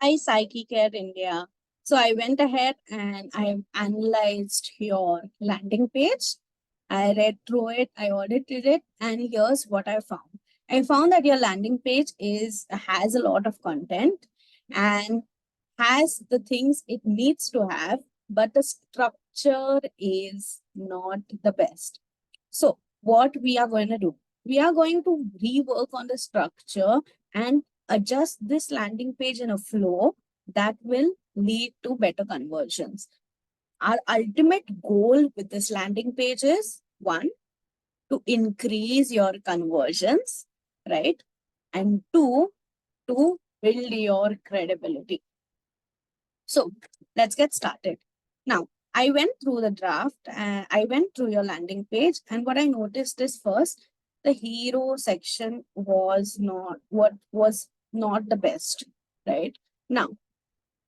Hi, Psyche Care India. So I went ahead and I analyzed your landing page. I read through it, I audited it, and here's what I found. I found that your landing page has a lot of content and has the things it needs to have, but the structure is not the best. So what we are going to do, we are going to rework on the structure and adjust this landing page in a flow that will lead to better conversions. Our ultimate goal with this landing page is one, to increase your conversions, right? And two, to build your credibility. So let's get started. Now, I went through the draft and I went through your landing page, and what I noticed is first, the hero section was not the best, right? Now,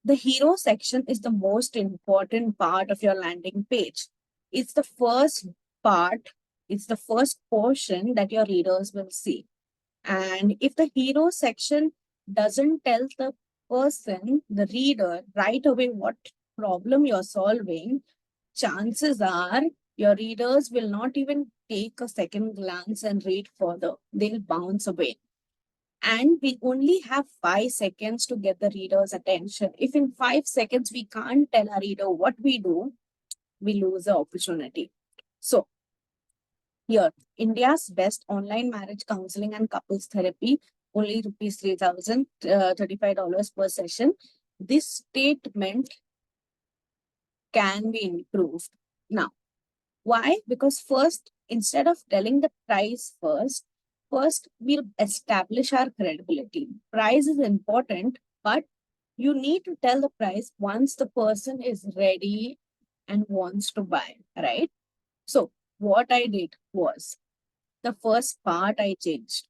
the hero section is the most important part of your landing page. It's the first part, it's the first portion that your readers will see. And if the hero section doesn't tell the person, the reader, right away what problem you're solving, chances are your readers will not even take a second glance and read further. They'll bounce away. And we only have 5 seconds to get the reader's attention. If in 5 seconds we can't tell our reader what we do, we lose the opportunity. So here, India's best online marriage counseling and couples therapy, only rupees 3,035 per session. This statement can be improved. Now, why? Because first, instead of telling the price first we'll establish our credibility. Price is important, but you need to tell the price once the person is ready and wants to buy, right? So what I did was, the first part I changed.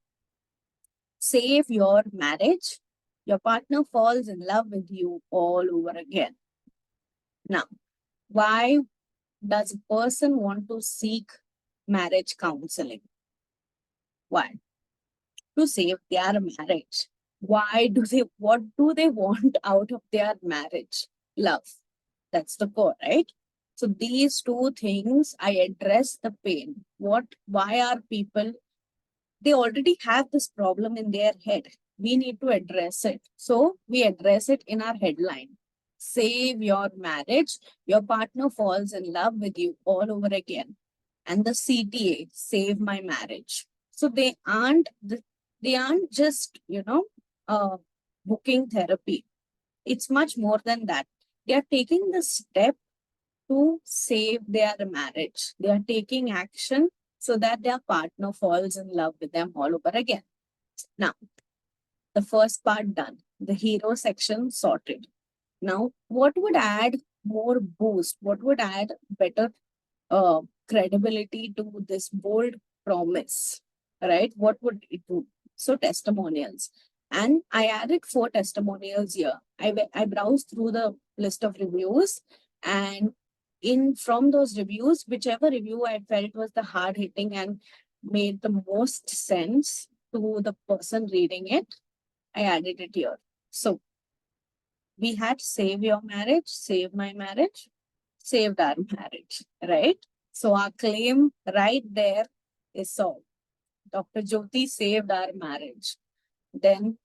Save your marriage. Your partner falls in love with you all over again. Now, why does a person want to seek marriage counseling? Why? To save their marriage. What do they want out of their marriage? Love. That's the core, right? So these two things, I address the pain. Why are people, they already have this problem in their head. We need to address it. So we address it in our headline. Save your marriage. Your partner falls in love with you all over again. And the CTA, save my marriage. So they aren't just, booking therapy. It's much more than that. They are taking the step to save their marriage. They are taking action so that their partner falls in love with them all over again. Now, the first part done, the hero section sorted. Now, what would add more boost? What would add better credibility to this bold promise, right? What would it do? So testimonials. And I added 4 testimonials here. I browsed through the list of reviews, and from those reviews, whichever review I felt was the hard hitting and made the most sense to the person reading it, I added it here. So we had save your marriage, save my marriage, saved our marriage, right? So our claim right there is solved. Dr. Jyoti saved our marriage. Then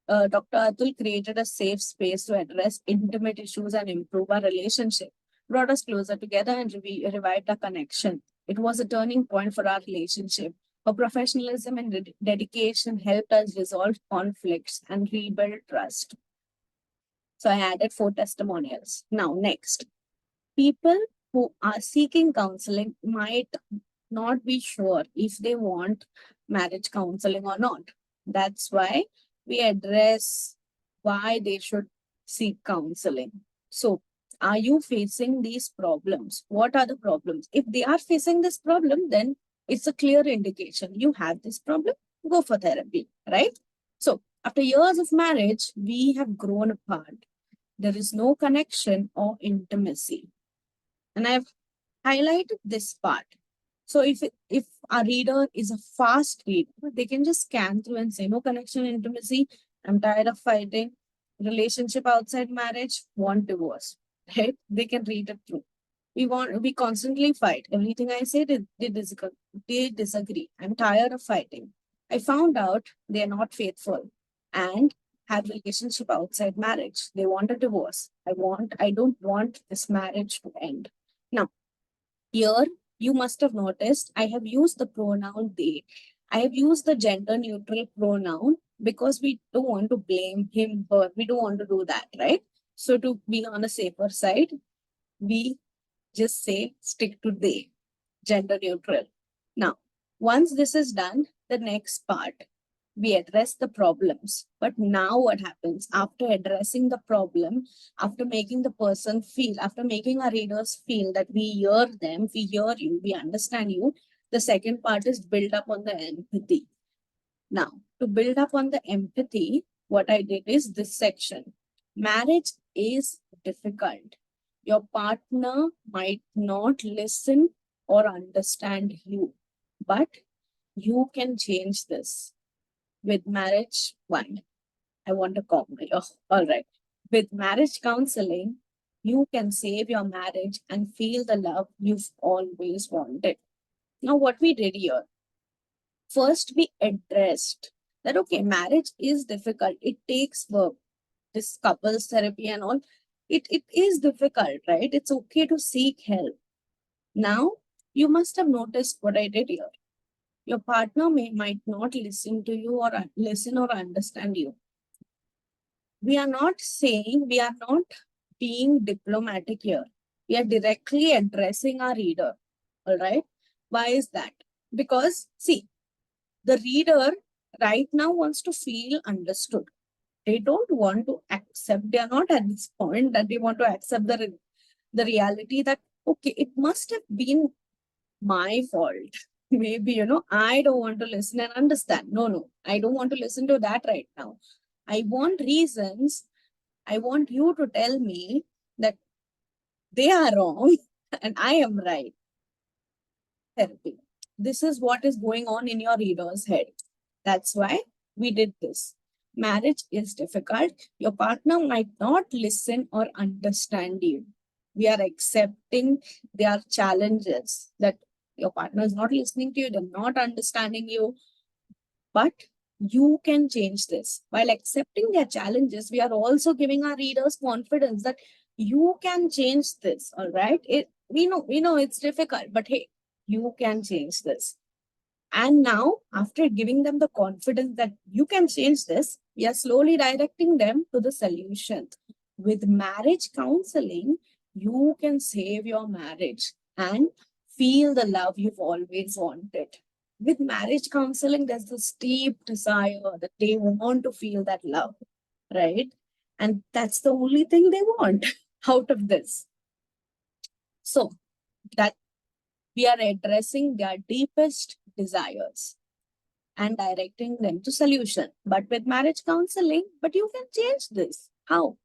Dr. Atul created a safe space to address intimate issues and improve our relationship, brought us closer together and revived our connection. It was a turning point for our relationship. Her professionalism and dedication helped us resolve conflicts and rebuild trust. So I added 4 testimonials. Now, next, people who are seeking counseling might not be sure if they want marriage counseling or not. That's why we address why they should seek counseling. So, are you facing these problems? What are the problems? If they are facing this problem, then it's a clear indication you have this problem, go for therapy, right? So, after years of marriage, we have grown apart. There is no connection or intimacy. And I've highlighted this part. So if a reader is a fast reader, they can just scan through and say, no connection, intimacy, I'm tired of fighting. relationship outside marriage want divorce, right? They can read it through. We constantly fight. Everything I say, they disagree. I'm tired of fighting. I found out they're not faithful and have relationship outside marriage. They want a divorce. I don't want this marriage to end. Now, here you must have noticed I have used the pronoun they. I have used the gender neutral pronoun because we don't want to blame him, her. We don't want to do that, right? So to be on a safer side, we just say stick to they, gender neutral. Now, once this is done, the next part, we address the problems. But now what happens after addressing the problem, after making the person feel, after making our readers feel that we hear them, we hear you, we understand you, the second part is build up on the empathy. Now, to build up on the empathy, what I did is this section. Marriage is difficult. Your partner might not listen or understand you, but you can change this. With marriage, one, I want a comment. Oh, all right. With marriage counseling, you can save your marriage and feel the love you've always wanted. Now, what we did here, first we addressed that, okay, marriage is difficult. It takes work. This couples therapy and all, it is difficult, right? It's okay to seek help. Now, you must have noticed what I did here. Your partner might not listen to you or listen or understand you. We are not saying, we are not being diplomatic here. We are directly addressing our reader. All right. Why is that? Because, see, the reader right now wants to feel understood. They don't want to accept, they are not at this point that they want to accept the reality that, okay, it must have been my fault. Maybe, I don't want to listen and understand. No, I don't want to listen to that right now. I want reasons. I want you to tell me that they are wrong and I am right. Therapy. This is what is going on in your reader's head. That's why we did this. Marriage is difficult. Your partner might not listen or understand you. We are accepting their challenges that your partner is not listening to you, they're not understanding you, but you can change this. While accepting their challenges, we are also giving our readers confidence that you can change this. All right. We know it's difficult, but hey, you can change this. And now, after giving them the confidence that you can change this, we are slowly directing them to the solution. With marriage counseling, you can save your marriage and feel the love you've always wanted. With marriage counseling, there's this deep desire that they want to feel that love, right? And that's the only thing they want out of this. So, that we are addressing their deepest desires and directing them to solution. But with marriage counseling, but you can change this. How?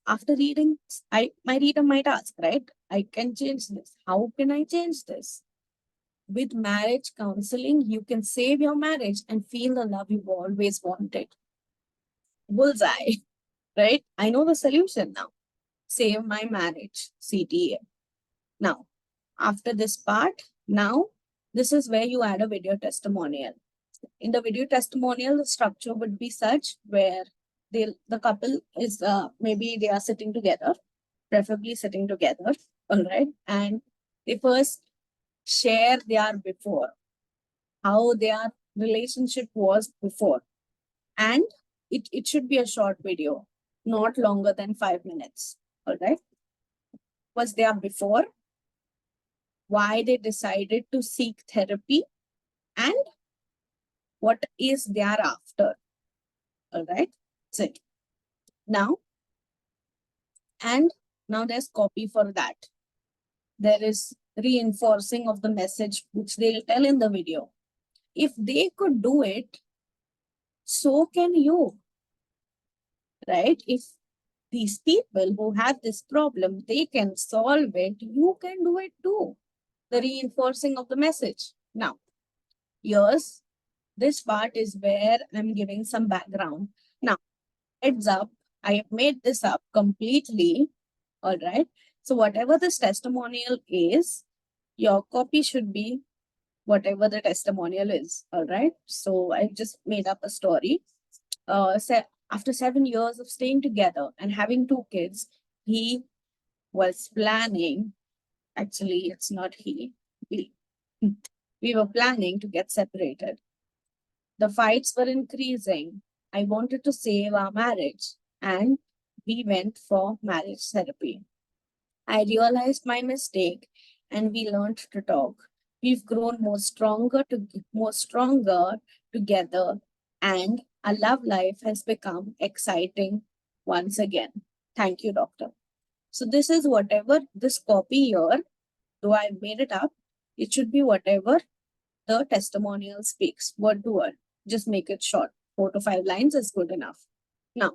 After reading, my reader might ask, right? I can change this. How can I change this? With marriage counseling, you can save your marriage and feel the love you've always wanted. Bullseye, right? I know the solution now. Save my marriage, CTA. Now, after this part, now this is where you add a video testimonial. In the video testimonial, the structure would be such where the couple is maybe they are sitting together, preferably sitting together, all right, and they first share their before, how their relationship was before, and it should be a short video, not longer than 5 minutes, all right. Was there before, why they decided to seek therapy, and what is thereafter, all right. So now, and now there's copy for that. There is reinforcing of the message which they'll tell in the video. If they could do it, so can you, right? If these people who have this problem, they can solve it, you can do it too. The reinforcing of the message. Now, here's this part is where I'm giving some background. Now, heads up, I have made this up completely. All right. So whatever this testimonial is, your copy should be whatever the testimonial is. All right. So I just made up a story. After 7 years of staying together and having two kids, he was planning. Actually, it's not he. We, we were planning to get separated. The fights were increasing. I wanted to save our marriage, and we went for marriage therapy. I realized my mistake, and we learned to talk. We've grown more stronger together, and our love life has become exciting once again. Thank you, doctor. So this is whatever this copy here, though I made it up, it should be whatever the testimonial speaks, word to word. Just make it short. 4 to 5 lines is good enough. Now,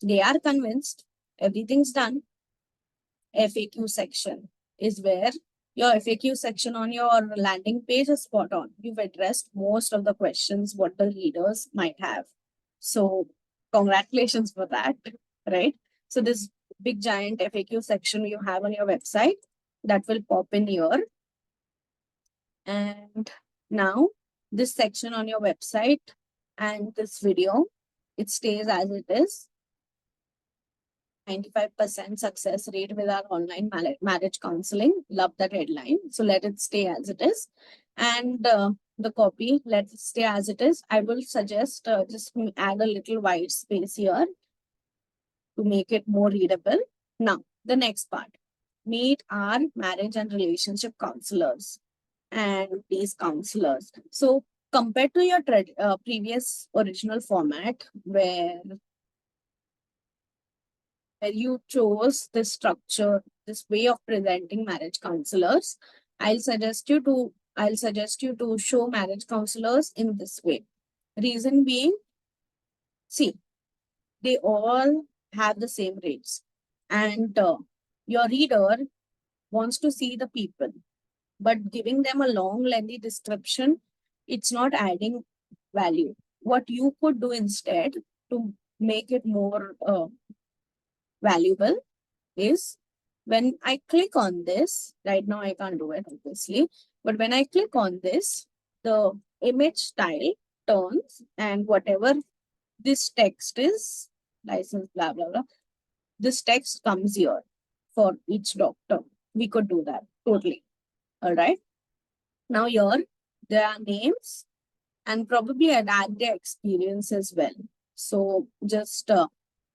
they are convinced everything's done. FAQ section is where your FAQ section on your landing page is spot on. You've addressed most of the questions what the readers might have. So congratulations for that, right? So this big giant FAQ section you have on your website that will pop in here. And now this section on your website and this video, it stays as it is. 95% success rate with our online marriage counseling. Love that headline. So let it stay as it is. And the copy, let it stay as it is. I will suggest just add a little white space here to make it more readable. Now, the next part. Meet our marriage and relationship counselors and these counselors. So compared to your previous original format where you chose this structure, this way of presenting marriage counselors, I'll suggest you to show marriage counselors in this way. Reason being, see, they all have the same rates, and your reader wants to see the people, but giving them a long, lengthy description, it's not adding value. What you could do instead to make it more valuable is when I click on this, right now I can't do it obviously, but when I click on this, the image style turns and whatever this text is, license, blah, blah, blah, this text comes here for each doctor. We could do that totally. All right. Now here, there are names and probably I'd add their experience as well. So just Dr.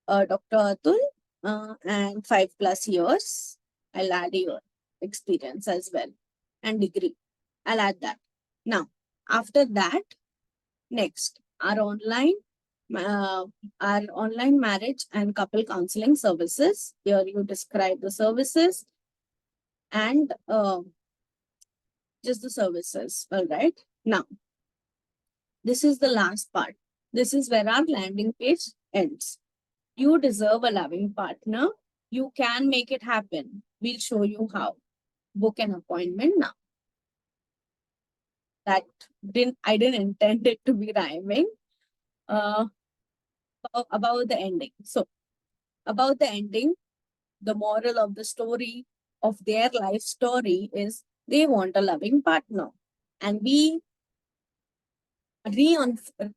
Atul, and 5+ years, I'll add your experience as well and degree. I'll add that. Now, after that, next, our online marriage and couple counseling services. Here you describe the services and just the services. All right. Now, this is the last part. This is where our landing page ends. You deserve a loving partner. You can make it happen. We'll show you how. Book an appointment now. I didn't intend it to be rhyming. About the ending. So, about the ending, the moral of the story of their life story is they want a loving partner. And we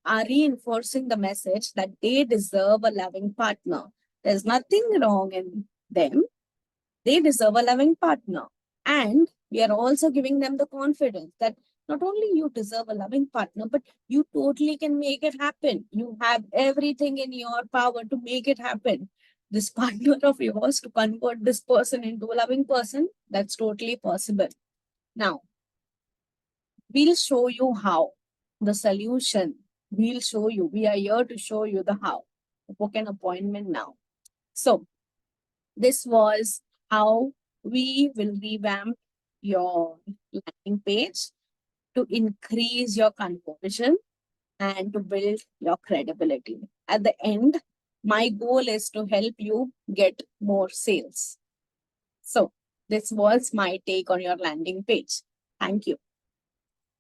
are reinforcing the message that they deserve a loving partner. There's nothing wrong in them. They deserve a loving partner. And we are also giving them the confidence that not only you deserve a loving partner, but you totally can make it happen. You have everything in your power to make it happen. This partner of yours to convert this person into a loving person, that's totally possible. Now, we'll show you how. The solution, we'll show you. We are here to show you the how. Book an appointment now. So, this was how we will revamp your landing page to increase your conversion and to build your credibility. At the end, my goal is to help you get more sales. So, this was my take on your landing page. Thank you.